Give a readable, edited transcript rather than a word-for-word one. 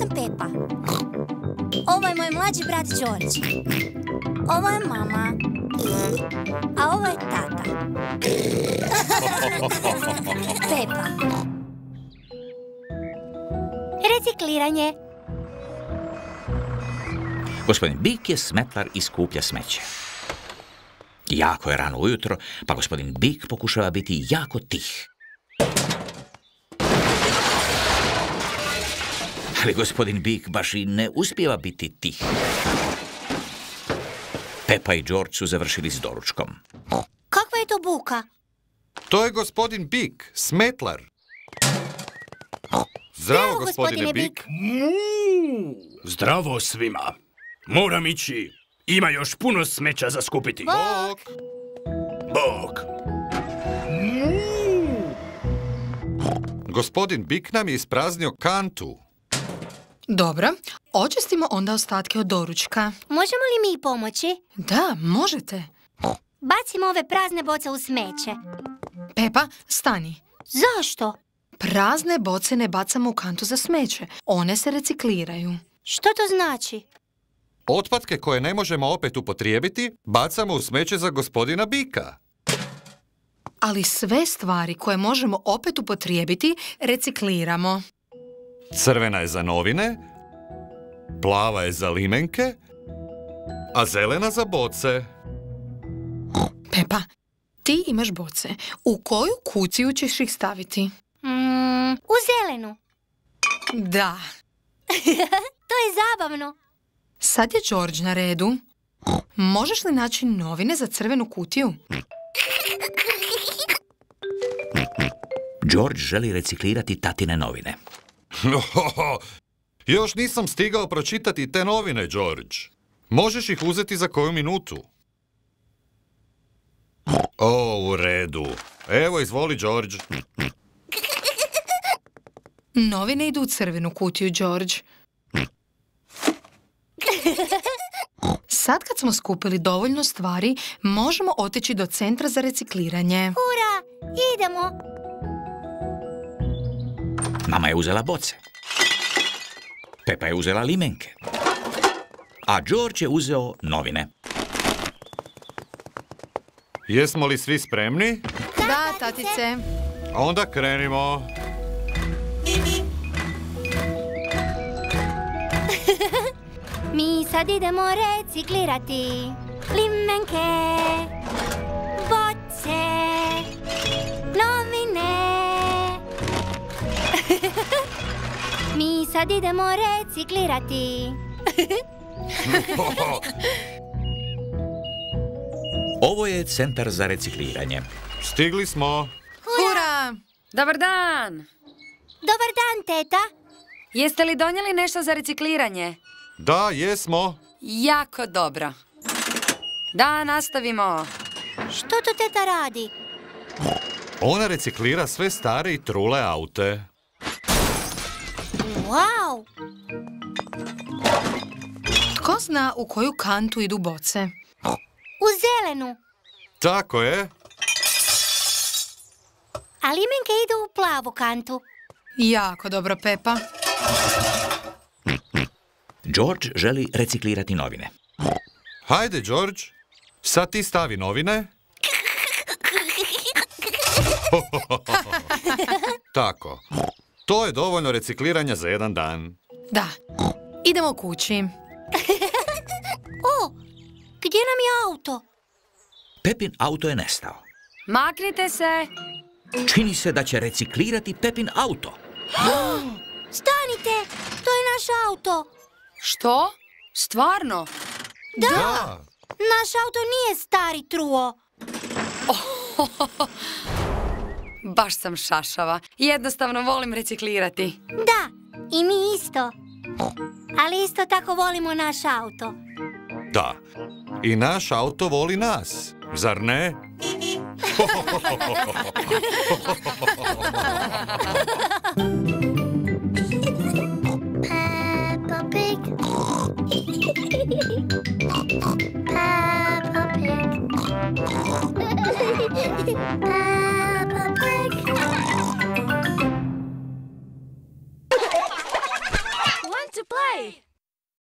sam Pepa. Ovo je moj mlađi brat George. Ovo je mama. A ovo je tata. Pepa. Recikliranje. Gospodin Bik je smetlar i skuplja smeće. Jako je rano ujutro, pa gospodin Bik pokušava biti jako tih. Ali gospodin Bik baš i ne uspijeva biti tih. Pepa i George su završili s doručkom. Kakva je to buka? To je gospodin Bik, smetlar. Zdravo, gospodine Bik. Zdravo svima. Moram ići. Ima još puno smeća za skupiti. Bok! Bok! Gospodin Bik nam je ispraznio kantu. Dobro, očistimo onda ostatke od doručka. Možemo li mi pomoći? Da, možete. Bacimo ove prazne boce u smeće. Pepa, stani. Zašto? Prazne boce ne bacamo u kantu za smeće. One se recikliraju. Što to znači? Otpadke koje ne možemo opet upotrijebiti, bacamo u smeće za gospodina Bika. Ali sve stvari koje možemo opet upotrijebiti, recikliramo. Crvena je za novine, plava je za limenke, a zelena za boce. Pepa, ti imaš boce. U koju kutiju ćeš ih staviti? U zelenu. Da. To je zabavno. Sad je George na redu. Možeš li naći novine za crvenu kutiju? George želi reciklirati tatine novine. Još nisam stigao pročitati te novine, George. Možeš ih uzeti za koju minutu. U redu. Evo, izvoli, George. Novine idu u crvenu kutiju, George. Sad kad smo skupili dovoljno stvari, možemo otići do centra za recikliranje. Ura, idemo. Mama je uzela boce. Pepa je uzela limenke. A George je uzeo novine. Jesmo li svi spremni? Da, tatice. Onda krenimo. Mi sad idemo reciklirati limenke, boce, novine. Mi sad idemo reciklirati. Ovo je centar za recikliranje. Stigli smo. Hura! Dobar dan! Dobar dan, teta. Jeste li donijeli nešto za recikliranje? Da, jesmo. Jako dobro. Da, nastavimo. Što to teta radi? Ona reciklira sve stare i trule aute. Wow! Tko zna u koju kantu idu boce? U zelenu. Tako je. A limenke idu u plavu kantu. Jako dobro, Pepa. George želi reciklirati novine. Hajde, George. Sad ti stavi novine. Tako. To je dovoljno recikliranja za jedan dan. Da. Idemo kući. O, gdje nam je auto? Pepin auto je nestao. Maknite se! Čini se da će reciklirati Pepin auto. Stanite, to je naš auto. Što? Stvarno? Da. Naš auto nije stari truo. Baš sam šašava. Jednostavno volim reciklirati. Da, i mi isto. Ali isto tako volimo naš auto. Da. I naš auto voli nas. Zar ne? Peppa Pig. Peppa Pig. Peppa Pig. 1, 2, to play.